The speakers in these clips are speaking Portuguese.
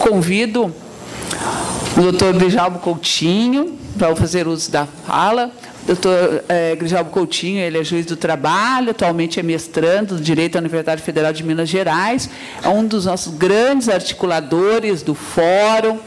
convido o doutor Grijalbo Coutinho para fazer uso da fala. Doutor Grijalbo Coutinho, ele é juiz do trabalho, atualmente é mestrando do Direito da Universidade Federal de Minas Gerais, é um dos nossos grandes articuladores do fórum,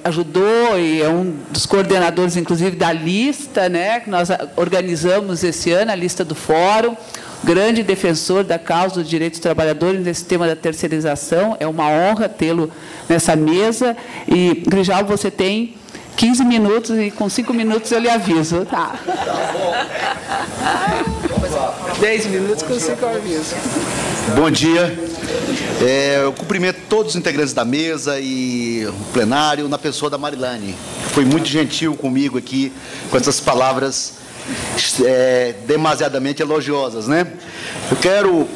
ajudou e é um dos coordenadores, inclusive, da lista, né, que nós organizamos esse ano, a lista do fórum, grande defensor da causa dos direitos dos trabalhadores nesse tema da terceirização. É uma honra tê-lo nessa mesa. E, Grijalbo, você tem 15 minutos e com 5 minutos eu lhe aviso. Tá. 10 minutos com 5 eu aviso. Bom dia. Eu cumprimento todos os integrantes da mesa e o plenário, na pessoa da Marilane, que foi muito gentil comigo aqui, com essas palavras demasiadamente elogiosas, né? Eu quero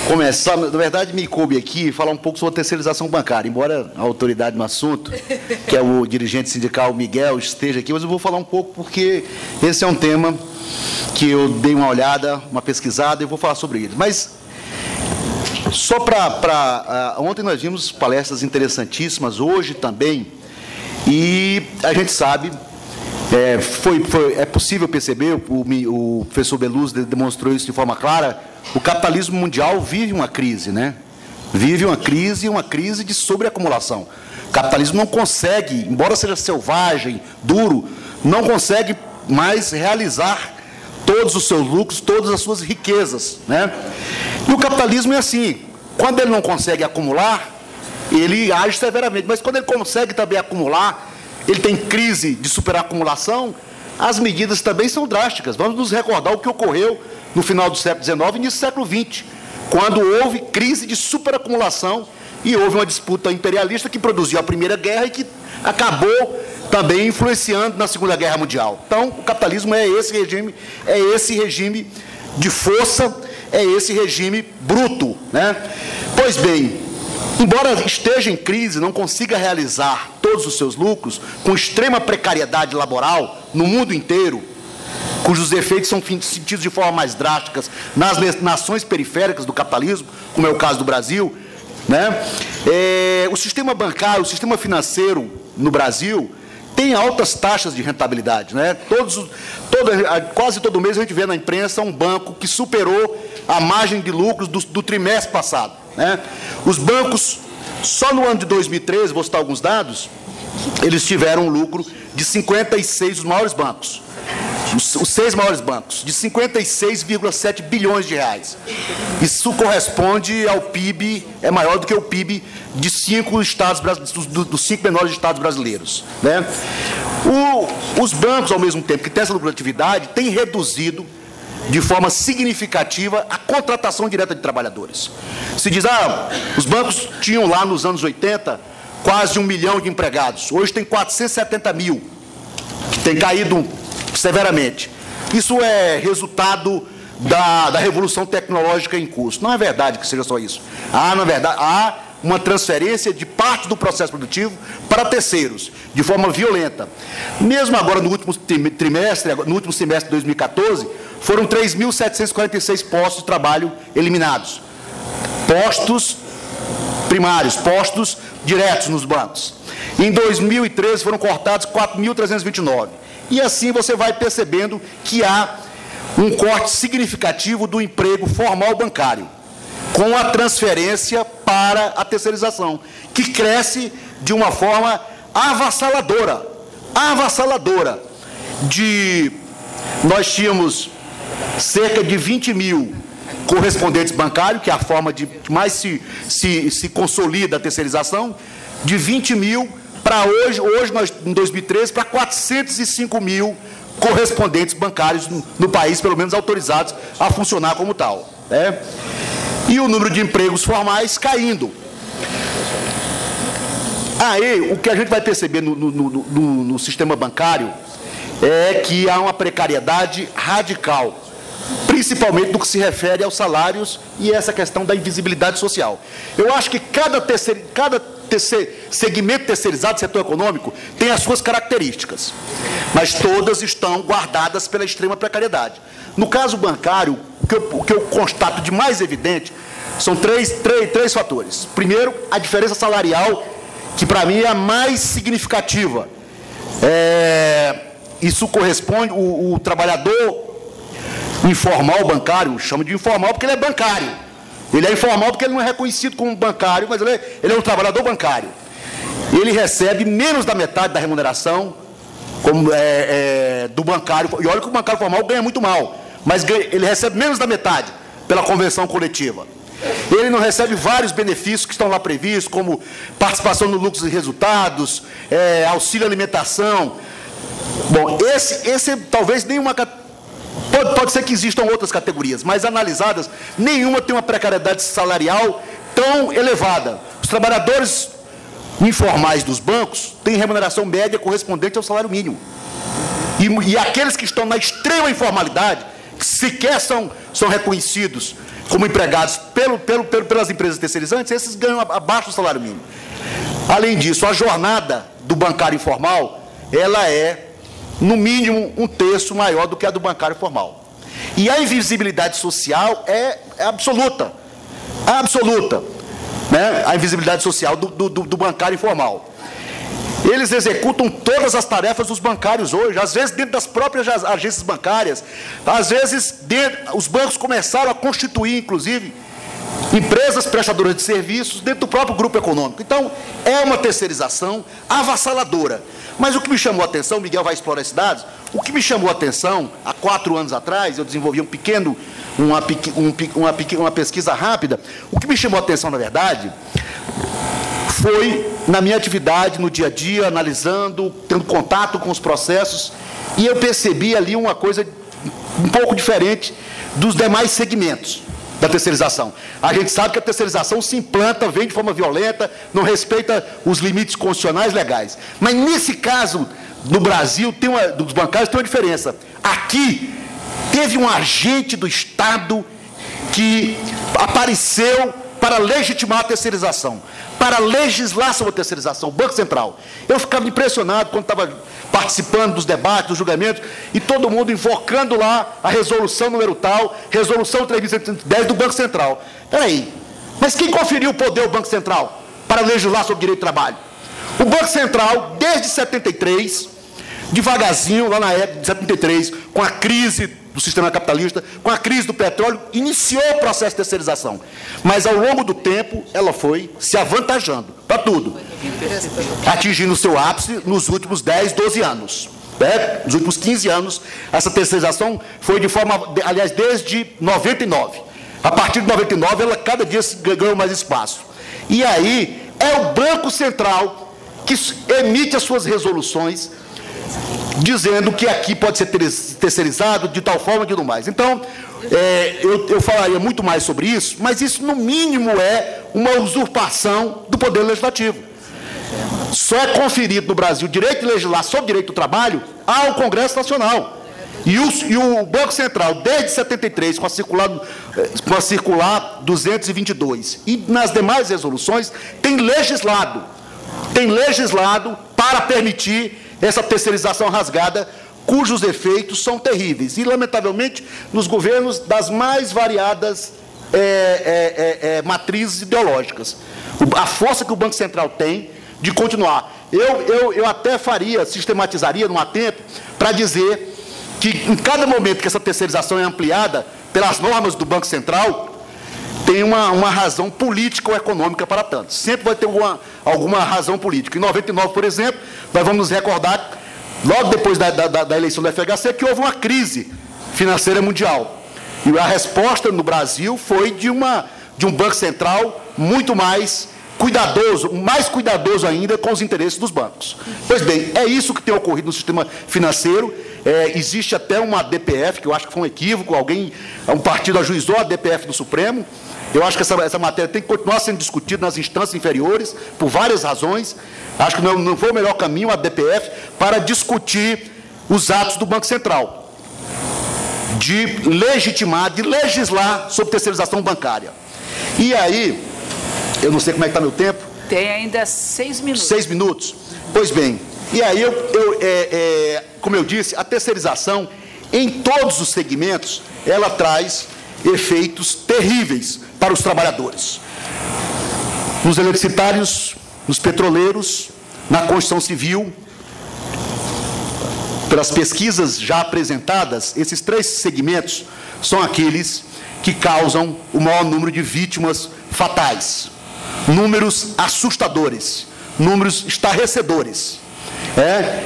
começar, na verdade, me coube aqui falar um pouco sobre a terceirização bancária, embora a autoridade no assunto, que é o dirigente sindical Miguel, esteja aqui, mas eu vou falar um pouco porque esse é um tema que eu dei uma olhada, uma pesquisada, e vou falar sobre ele. Mas, só ontem nós vimos palestras interessantíssimas, hoje também, e a gente sabe, é possível perceber, o professor Beluso demonstrou isso de forma clara, o capitalismo mundial vive uma crise, né? Vive uma crise de sobreacumulação. O capitalismo não consegue, embora seja selvagem, duro, não consegue mais realizar todos os seus lucros, todas as suas riquezas, né? E o capitalismo é assim, quando ele não consegue acumular, ele age severamente, mas quando ele consegue também acumular, ele tem crise de superacumulação, as medidas também são drásticas. Vamos nos recordar o que ocorreu no final do século XIX e início do século XX, quando houve crise de superacumulação e houve uma disputa imperialista que produziu a Primeira Guerra e que acabou também influenciando na Segunda Guerra Mundial. Então, o capitalismo é esse regime de força, é esse regime bruto, né? Pois bem, embora esteja em crise, não consiga realizar todos os seus lucros, com extrema precariedade laboral no mundo inteiro, cujos efeitos são sentidos de forma mais drásticas nas nações periféricas do capitalismo, como é o caso do Brasil, né? O sistema bancário, o sistema financeiro no Brasil tem altas taxas de rentabilidade, né? Quase todo mês a gente vê na imprensa um banco que superou a margem de lucros do trimestre passado, né? Os bancos, só no ano de 2013, vou citar alguns dados, eles tiveram um lucro de 56, os maiores bancos, os 6 maiores bancos, de 56,7 bilhões de reais. Isso corresponde ao PIB, é maior do que o PIB de 5 estados, dos 5 menores estados brasileiros, né? Os bancos, ao mesmo tempo que têm essa lucratividade, têm reduzido de forma significativa a contratação direta de trabalhadores. Se diz, os bancos tinham lá nos anos 80 quase 1 milhão de empregados, hoje tem 470 mil, que tem caído severamente. Isso é resultado da revolução tecnológica em curso. Não é verdade que seja só isso. Na verdade, há uma transferência de parte do processo produtivo para terceiros, de forma violenta. Mesmo agora, no último semestre de 2014, foram 3.746 postos de trabalho eliminados. Postos primários, postos diretos nos bancos. Em 2013, foram cortados 4.329. E assim você vai percebendo que há um corte significativo do emprego formal bancário, com a transferência para a terceirização, que cresce de uma forma avassaladora. Nós tínhamos cerca de 20 mil correspondentes bancários, que é a forma de mais se consolida a terceirização, de 20 mil para hoje nós, em 2013, para 405 mil correspondentes bancários no país, pelo menos autorizados a funcionar como tal, né? E o número de empregos formais caindo. Aí, o que a gente vai perceber no sistema bancário é que há uma precariedade radical, principalmente no que se refere aos salários e essa questão da invisibilidade social. Eu acho que cada segmento terceirizado do setor econômico tem as suas características, mas todas estão guardadas pela extrema precariedade. No caso bancário, o que eu constato de mais evidente, são três fatores. Primeiro, a diferença salarial, que para mim é a mais significativa. Isso corresponde, o trabalhador informal bancário, chama de informal porque ele é bancário. Ele é informal porque ele não é reconhecido como bancário, mas ele é um trabalhador bancário. Ele recebe menos da metade da remuneração do bancário. E olha que o bancário formal ganha muito mal, mas ele recebe menos da metade pela convenção coletiva. Ele não recebe vários benefícios que estão lá previstos, como participação no lucros e resultados, auxílio alimentação. Bom, esse talvez nenhuma... Pode ser que existam outras categorias, mas analisadas, nenhuma tem uma precariedade salarial tão elevada. Os trabalhadores informais dos bancos têm remuneração média correspondente ao salário mínimo. E aqueles que estão na extrema informalidade, que sequer são reconhecidos como empregados pelas empresas terceirizantes, esses ganham abaixo do salário mínimo. Além disso, a jornada do bancário informal, ela é, no mínimo, 1/3 maior do que a do bancário formal. E a invisibilidade social é absoluta. Absoluta. Né? A invisibilidade social do bancário informal. Eles executam todas as tarefas dos bancários hoje, às vezes dentro das próprias agências bancárias, às vezes os bancos começaram a constituir, inclusive, empresas prestadoras de serviços dentro do próprio grupo econômico. Então, é uma terceirização avassaladora. Mas o que me chamou a atenção, Miguel vai explorar esses dados, o que me chamou a atenção, há 4 anos atrás, eu desenvolvi uma pesquisa rápida, o que me chamou a atenção, na verdade, foi na minha atividade, no dia a dia, analisando, tendo contato com os processos, e eu percebi ali uma coisa um pouco diferente dos demais segmentos da terceirização. A gente sabe que a terceirização se implanta, vem de forma violenta, não respeita os limites constitucionais legais. Mas nesse caso, no Brasil, dos bancários, tem uma diferença. Aqui, teve um agente do Estado que apareceu para legitimar a terceirização, para legislar sobre a terceirização, o Banco Central. Eu ficava impressionado quando estava participando dos debates, dos julgamentos, e todo mundo invocando lá a resolução número tal, resolução 3.110 do Banco Central. Espera aí, mas quem conferiu o poder ao Banco Central para legislar sobre direito do trabalho? O Banco Central, desde 73, devagarzinho, lá na época de 73, com a crise do sistema capitalista, com a crise do petróleo, iniciou o processo de terceirização. Mas, ao longo do tempo, ela foi se avantajando para tudo, atingindo o seu ápice nos últimos 10, 12 anos. Né? Nos últimos 15 anos, essa terceirização foi de forma, aliás, desde 99. A partir de 99, ela cada dia ganhou mais espaço. E aí, é o Banco Central que emite as suas resoluções, dizendo que aqui pode ser terceirizado de tal forma e tudo mais. Então, eu falaria muito mais sobre isso, mas isso, no mínimo, é uma usurpação do Poder Legislativo. Só é conferido no Brasil direito de legislar sobre direito do trabalho ao Congresso Nacional. E o Banco Central, desde 73, com a circular 222, e nas demais resoluções, tem legislado para permitir essa terceirização rasgada, cujos efeitos são terríveis. E, lamentavelmente, nos governos das mais variadas matrizes ideológicas. A força que o Banco Central tem de continuar. Eu até sistematizaria, não há tempo, para dizer que, em cada momento que essa terceirização é ampliada pelas normas do Banco Central, tem uma razão política ou econômica para tanto. Sempre vai ter alguma razão política. Em 99, por exemplo, nós vamos nos recordar, logo depois da eleição do FHC, que houve uma crise financeira mundial. E a resposta no Brasil foi de um Banco Central muito mais cuidadoso ainda com os interesses dos bancos. Pois bem, é isso que tem ocorrido no sistema financeiro. Existe até uma DPF, que eu acho que foi um equívoco, um partido ajuizou a DPF do Supremo. Eu acho que essa matéria tem que continuar sendo discutida nas instâncias inferiores, por várias razões. Acho que não foi o melhor caminho a DPF para discutir os atos do Banco Central, de legislar sobre terceirização bancária. E aí, eu não sei como é que está meu tempo. Tem ainda 6 minutos. 6 minutos? Pois bem, e aí, como eu disse, a terceirização, em todos os segmentos, ela traz efeitos terríveis para os trabalhadores. Nos eletricitários, nos petroleiros, na construção civil, pelas pesquisas já apresentadas, esses 3 segmentos são aqueles que causam o maior número de vítimas fatais. Números assustadores, números estarrecedores,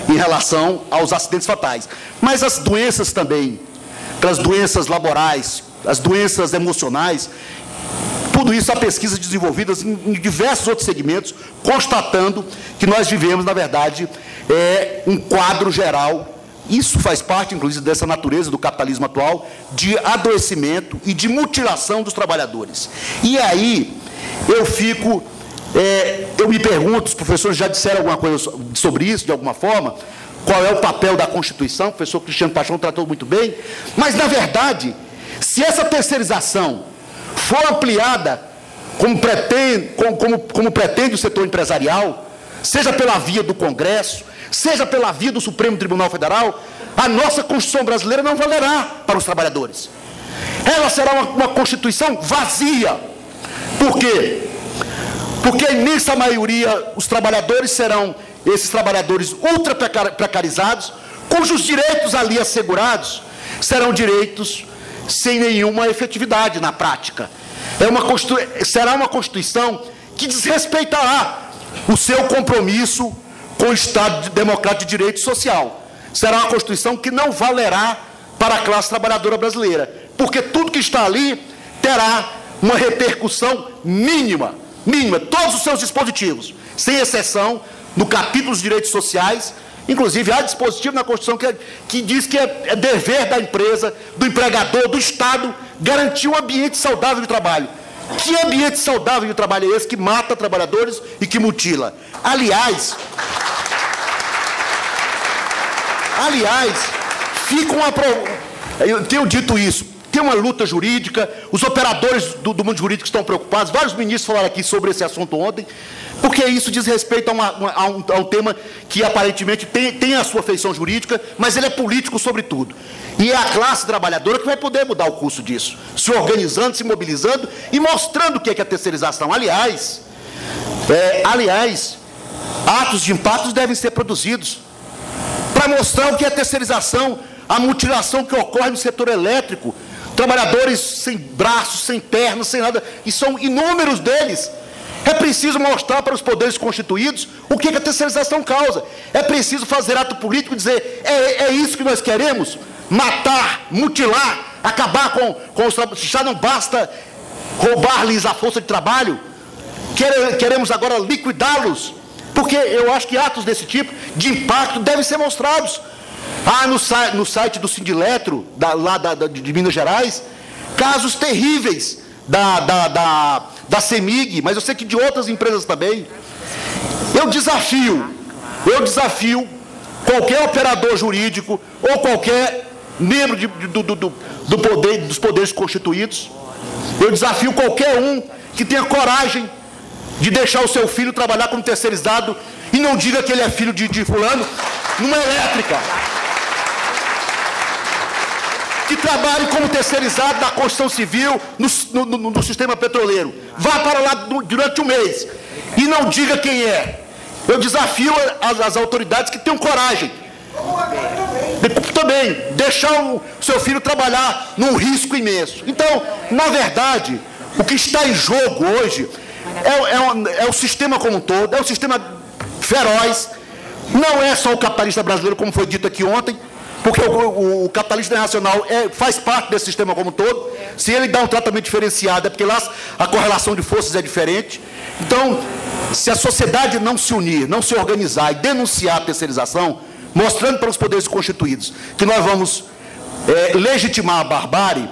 em relação aos acidentes fatais. Mas as doenças também, as doenças laborais, as doenças emocionais, tudo isso há pesquisas desenvolvidas em diversos outros segmentos, constatando que nós vivemos, na verdade, um quadro geral. Isso faz parte, inclusive, dessa natureza do capitalismo atual, de adoecimento e de mutilação dos trabalhadores. E aí, eu me pergunto, os professores já disseram alguma coisa sobre isso, de alguma forma, qual é o papel da Constituição, o professor Cristiano Paixão tratou muito bem, mas, na verdade, se essa terceirização for ampliada, como pretende o setor empresarial, seja pela via do Congresso, seja pela via do Supremo Tribunal Federal, a nossa Constituição brasileira não valerá para os trabalhadores. Ela será uma Constituição vazia. Por quê? Porque a imensa maioria, os trabalhadores serão esses trabalhadores ultra precarizados, cujos direitos ali assegurados serão direitos sem nenhuma efetividade na prática. Será uma Constituição que desrespeitará o seu compromisso com o Estado Democrático de Direito Social. Será uma Constituição que não valerá para a classe trabalhadora brasileira, porque tudo que está ali terá uma repercussão mínima, todos os seus dispositivos, sem exceção, no capítulo dos direitos sociais. Inclusive, há dispositivo na Constituição que diz que é dever da empresa, do empregador, do Estado, garantir um ambiente saudável de trabalho. Que ambiente saudável de trabalho é esse que mata trabalhadores e que mutila? Aliás, eu tenho dito isso, tem uma luta jurídica, os operadores do mundo jurídico estão preocupados, vários ministros falaram aqui sobre esse assunto ontem, porque isso diz respeito a um tema que aparentemente tem a sua feição jurídica, mas ele é político sobretudo. E é a classe trabalhadora que vai poder mudar o curso disso, se organizando, se mobilizando e mostrando o que é a terceirização. Aliás, atos de impactos devem ser produzidos para mostrar o que é a terceirização, a mutilação que ocorre no setor elétrico, trabalhadores sem braços, sem pernas, sem nada, e são inúmeros deles. É preciso mostrar para os poderes constituídos o que a terceirização causa. É preciso fazer ato político e dizer, é isso que nós queremos? Matar, mutilar, acabar com os trabalhadores. Já não basta roubar-lhes a força de trabalho, queremos agora liquidá-los, porque eu acho que atos desse tipo, de impacto, devem ser mostrados. No site do Sindiletro, de Minas Gerais, casos terríveis da CEMIG, mas eu sei que de outras empresas também. Eu desafio qualquer operador jurídico ou qualquer membro dos poderes constituídos, eu desafio qualquer um que tenha coragem de deixar o seu filho trabalhar como terceirizado e não diga que ele é filho de fulano, numa elétrica. Que trabalhe como terceirizado na construção civil, no sistema petroleiro. Vá para lá durante um mês e não diga quem é. Eu desafio as autoridades que tenham coragem. Também, deixar o seu filho trabalhar num risco imenso. Então, na verdade, o que está em jogo hoje é o sistema como um todo, é um sistema feroz. Não é só o capitalista brasileiro, como foi dito aqui ontem, porque o capitalista internacional faz parte desse sistema como um todo. Se ele dá um tratamento diferenciado, é porque lá a correlação de forças é diferente. Então, se a sociedade não se unir, não se organizar e denunciar a terceirização, mostrando para os poderes constituídos que nós vamos legitimar a barbárie,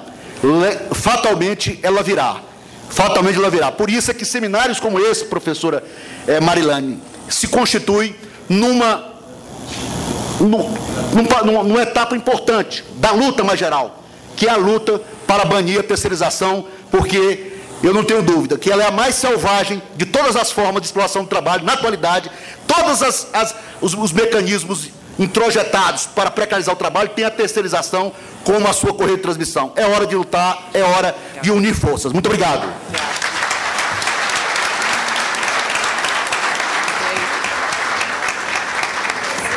fatalmente ela virá. Fatalmente ela virá. Por isso é que seminários como esse, professora Marilane, se constituem numa etapa importante da luta mais geral, que é a luta para banir a terceirização, porque eu não tenho dúvida que ela é a mais selvagem de todas as formas de exploração do trabalho na atualidade. Todos os mecanismos introjetados para precarizar o trabalho, tem a terceirização como a sua correia de transmissão. É hora de lutar, é hora de unir forças. Muito obrigado.